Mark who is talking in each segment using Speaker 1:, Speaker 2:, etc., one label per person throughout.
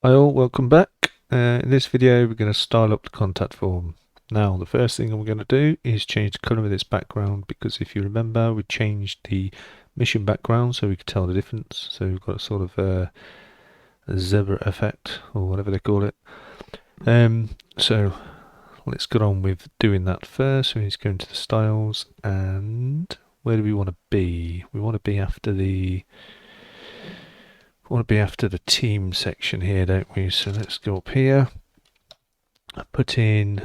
Speaker 1: Hi all, welcome back. In this video we're going to style up the contact form. Now the first thing we're going to do is change the colour of this background, because if you remember we changed the mission background so we could tell the difference. So we've got a sort of a zebra effect or whatever they call it. So let's get on with doing that first. So we need to go into the styles, and where do we want to be? We want to be after the team section here, don't we? So let's go up here, put in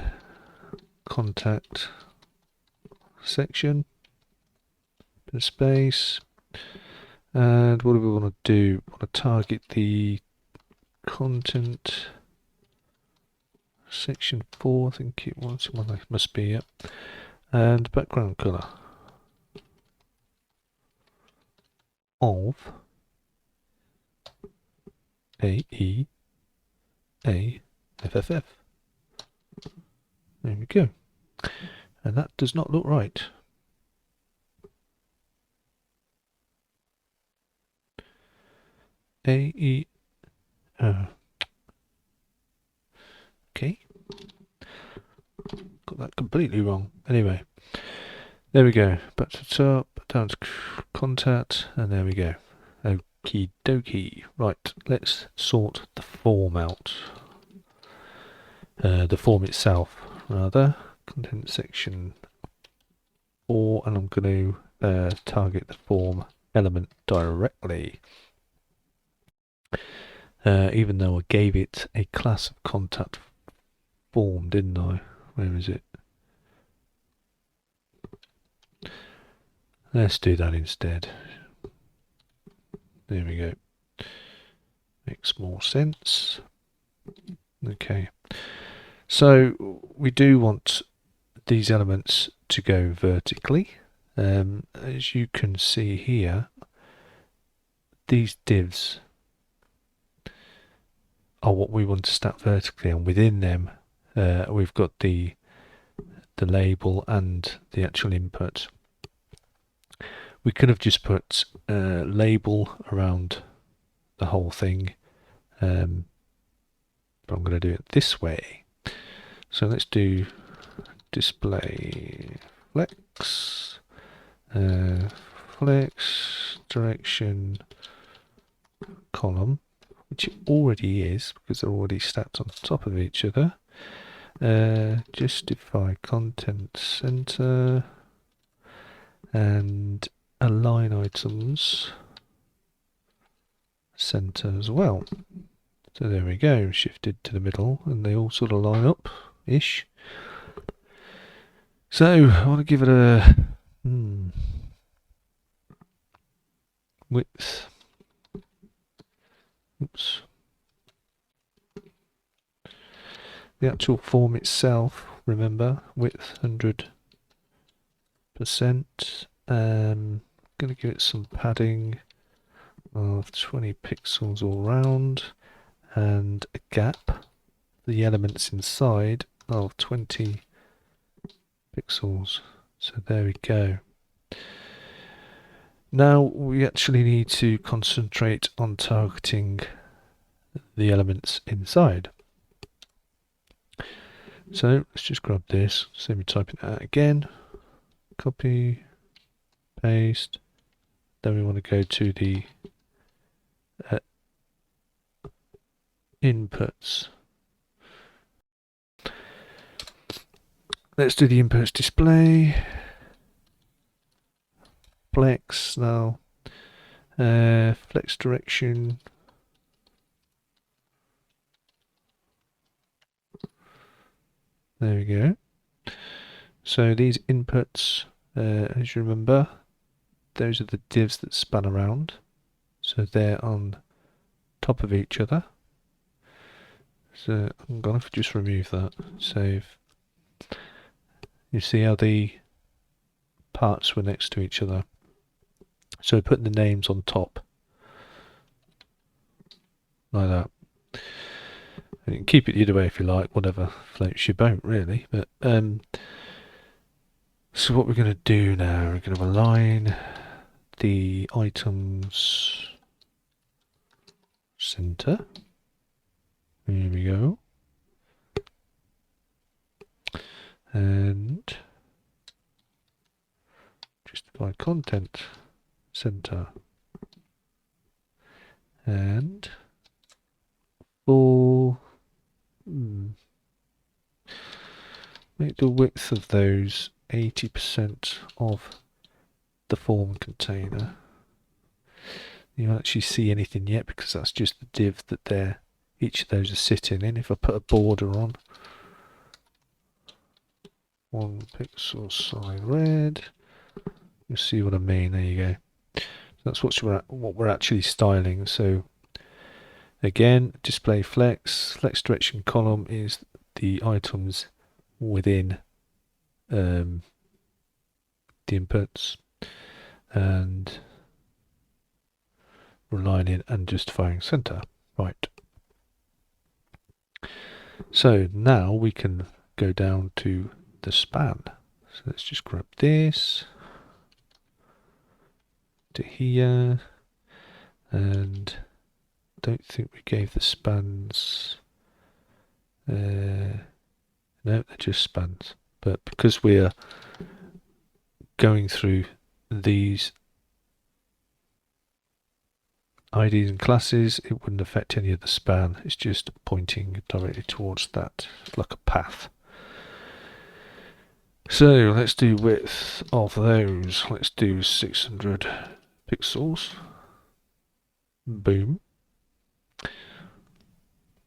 Speaker 1: contact section, put a space, and what do we want to do? We want to target the content section 4, I think it was. Well, it must be, yep. And background color of AEAFFF. There we go. And that does not look right. Okay. Got that completely wrong. Anyway, there we go. Back to the top, down to contact, and there we go. Okie dokie. Right, let's sort the form out. The form itself, rather. Content section 4, and I'm going to target the form element directly. Even though I gave it a class of contact form, didn't I? Where is it? Let's do that instead. There we go. Makes more sense. Okay. So we do want these elements to go vertically. As you can see here, these divs are what we want to stack vertically, and within them we've got the label and the actual input. We could have just put label around the whole thing, but I'm going to do it this way. So let's do display flex, flex direction column, which it already is because they're already stacked on top of each other. Justify content center and align items center as well. So there we go, shifted to the middle, and they all sort of line up ish. So I want to give it a width. Oops. The actual form itself, remember, width 100%. Going to give it some padding of 20 pixels all round, and a gap, the elements inside, of 20 pixels. So there we go. Now we actually need to concentrate on targeting the elements inside. So let's just grab this, save me typing it out again, copy, paste, then we want to go to the inputs. Let's do the inputs display, flex now, flex direction, there we go. So these inputs, as you remember, those are the divs that span around, so they're on top of each other. So I'm going to just remove that, save. You see how the parts were next to each other. So putting the names on top, like that. And you can keep it either way if you like, whatever floats your boat really. But so what we're going to do now, we're going to align the items center. Here we go. And justify content center. And for make the width of those 80% of the form container. You don't actually see anything yet because that's just the div that each of those are sitting in. If I put a border on, 1 pixel size red, you'll see what I mean. There you go. So that's what we're actually styling. So again, display flex direction column is the items within the inputs, and realigning and justifying center. Right. So now we can go down to the span. So let's just grab this to here, and don't think we gave the spans. No, they're just spans. But because we're going through these IDs and classes, it wouldn't affect any of the span. It's just pointing directly towards that, like a path. So let's do width of those. Let's do 600 pixels. Boom.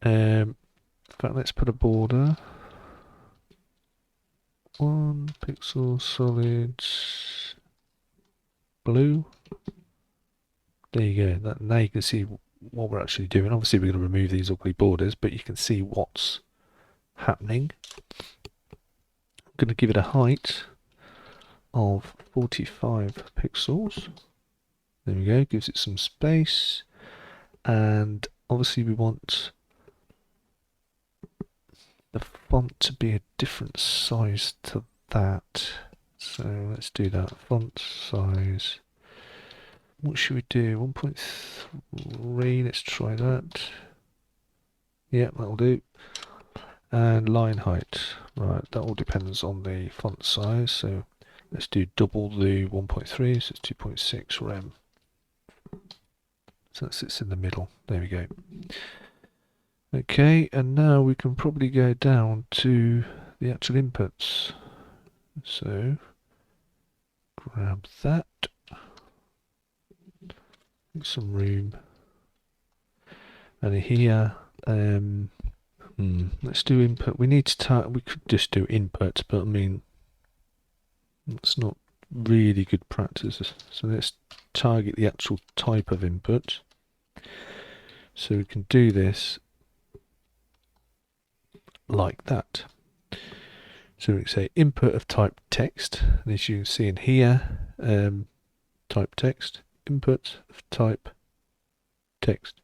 Speaker 1: In fact, let's put a border. 1 pixel solid blue. There you go. Now you can see what we're actually doing. Obviously, we're going to remove these ugly borders, but you can see what's happening. I'm going to give it a height of 45 pixels. There we go. Gives it some space, and obviously we want the font to be a different size to that. So let's do that. Font size. What should we do? 1.3. Let's try that. Yeah, that'll do. And line height. Right, that all depends on the font size. So let's do double the 1.3. So it's 2.6 rem. So that sits in the middle. There we go. Okay, and now we can probably go down to the actual inputs. So grab that. Make some room. And here, let's do input. We need to we could just do input, but I mean, it's not really good practice. So let's target the actual type of input. So we can do this like that. So we can say input of type text, and as you can see in here, type text, input of type text.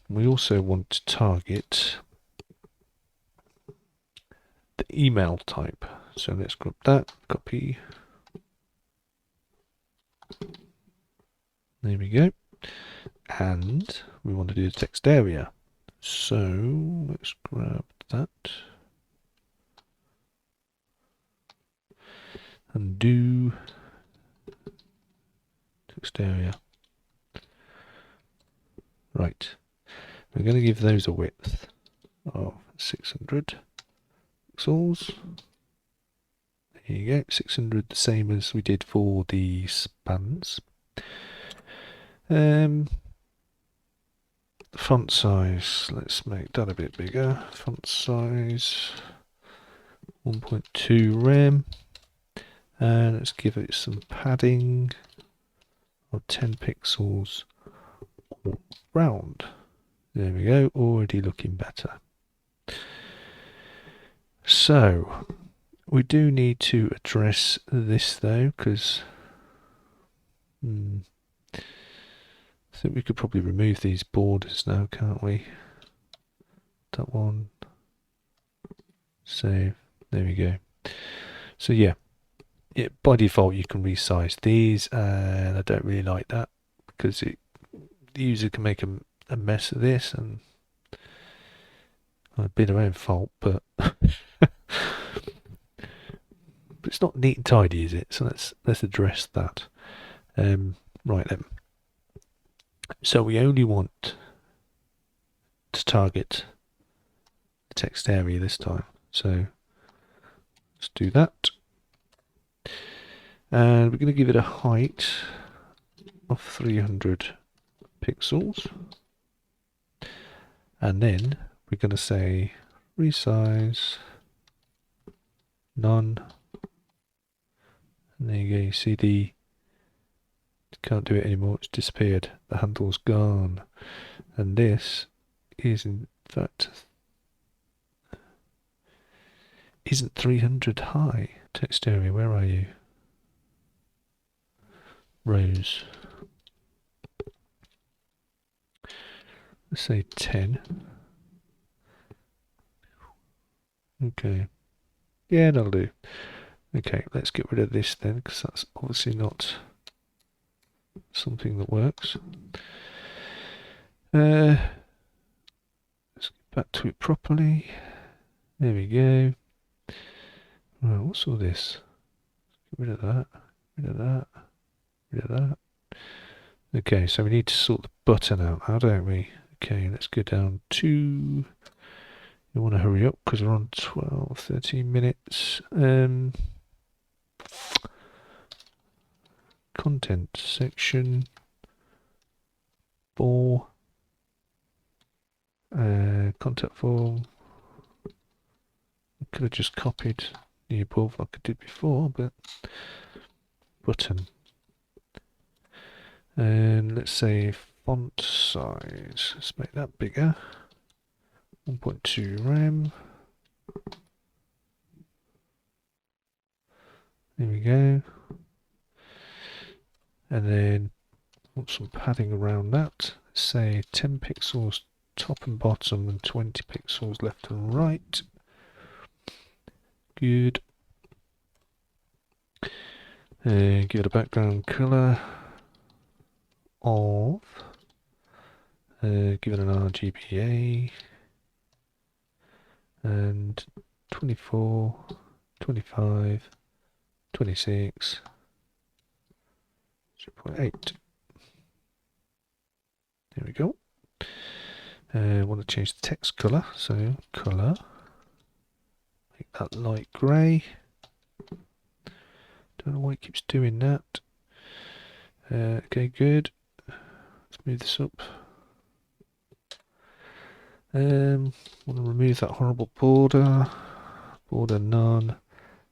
Speaker 1: We also want to target the email type. So let's grab that, copy. There we go. And we want to do the text area. So let's grab that and do text area. Right. We're going to give those a width of 600 pixels. There you go, 600, the same as we did for the spans. Font size, let's make that a bit bigger. Font size 1.2 rem, and let's give it some padding of 10 pixels all round. There we go, already looking better. So we do need to address this though, because I think we could probably remove these borders now, can't we? That one. Save. There we go. So yeah, by default you can resize these, and I don't really like that because the user can make a mess of this, and a bit of their own fault, but it's not neat and tidy, is it? So let's address that. Right then. So we only want to target the text area this time. So let's do that. And we're going to give it a height of 300 pixels. And then we're going to say resize none. And there you go. You see can't do it anymore. It's disappeared. The handle's gone. And this is in fact isn't 300 high. Text area, where are you? Rows. Let's say 10. Okay. Yeah, that'll do. Okay, let's get rid of this then, because that's obviously not something that works. Let's get back to it properly. There we go. Right, what's all this? Get rid of that. Rid of that. Rid of that. Okay, so we need to sort the button out now, don't we? Okay, let's go down to... You want to hurry up because we're on 12, 13 minutes. Content section 4. Contact form. I could have just copied the above like I did before, but button. And let's say font size. Let's make that bigger. 1.2 RAM. There we go. And then want some padding around that. Let's say 10 pixels top and bottom and 20 pixels left and right. Good. And give it a background color of give it an RGBA and 24, 25, 26, 0.8. There we go. I want to change the text color, so color, make that light grey. Don't know why it keeps doing that. Okay, good. Let's move this up. Want to remove that horrible border, border none,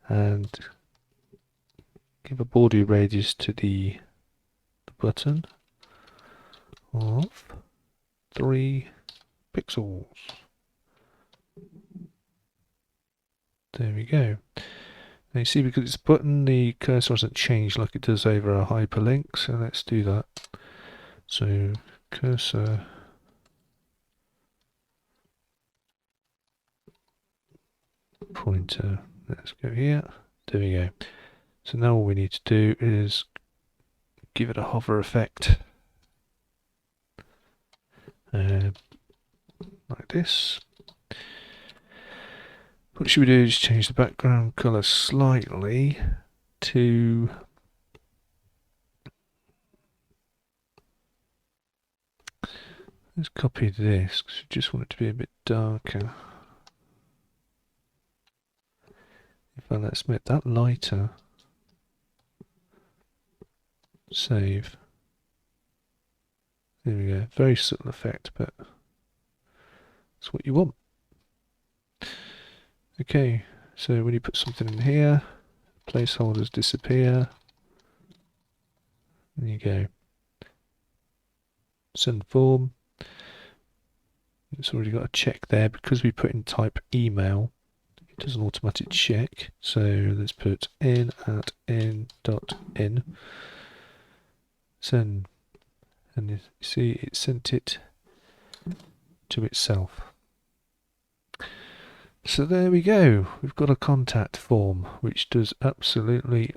Speaker 1: and give a border radius to the button of 3 pixels. There we go. Now you see, because it's a button, the cursor doesn't change like it does over a hyperlink, so let's do that. So cursor pointer, let's go here. There we go. So now all we need to do is give it a hover effect. Like this. What should we do is change the background color slightly to let's copy this because we just want it to be a bit darker. In fact, let's make that lighter. Save. There we go. Very subtle effect, but that's what you want. Okay, so when you put something in here, placeholders disappear. There you go. Send form. It's already got a check there because we put in type email. It does an automatic check. So let's put in at n.in. Send. And you see it sent it to itself. So there we go. We've got a contact form which does absolutely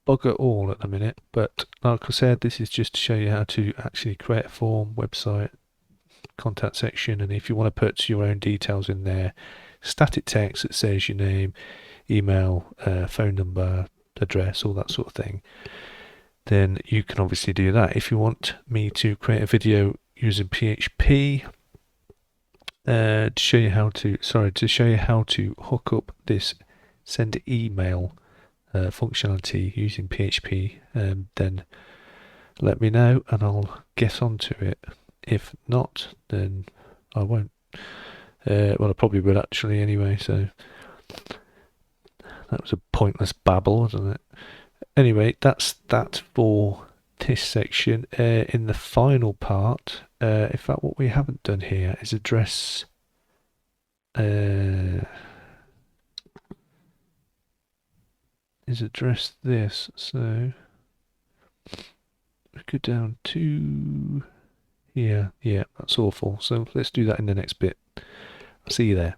Speaker 1: bugger all at the minute, but like I said, this is just to show you how to actually create a form, website, contact section, and if you want to put your own details in there, static text that says your name, email, phone number, address, all that sort of thing, then you can obviously do that. If you want me to create a video using PHP to show you how to hook up this send email functionality using PHP, then let me know and I'll get onto it. If not, then I won't. Well, I probably will actually anyway, so that was a pointless babble, wasn't it? Anyway, that's that for this section. In the final part, in fact, what we haven't done here is address this. So we go down to here. Yeah, that's awful. So let's do that in the next bit. I'll see you there.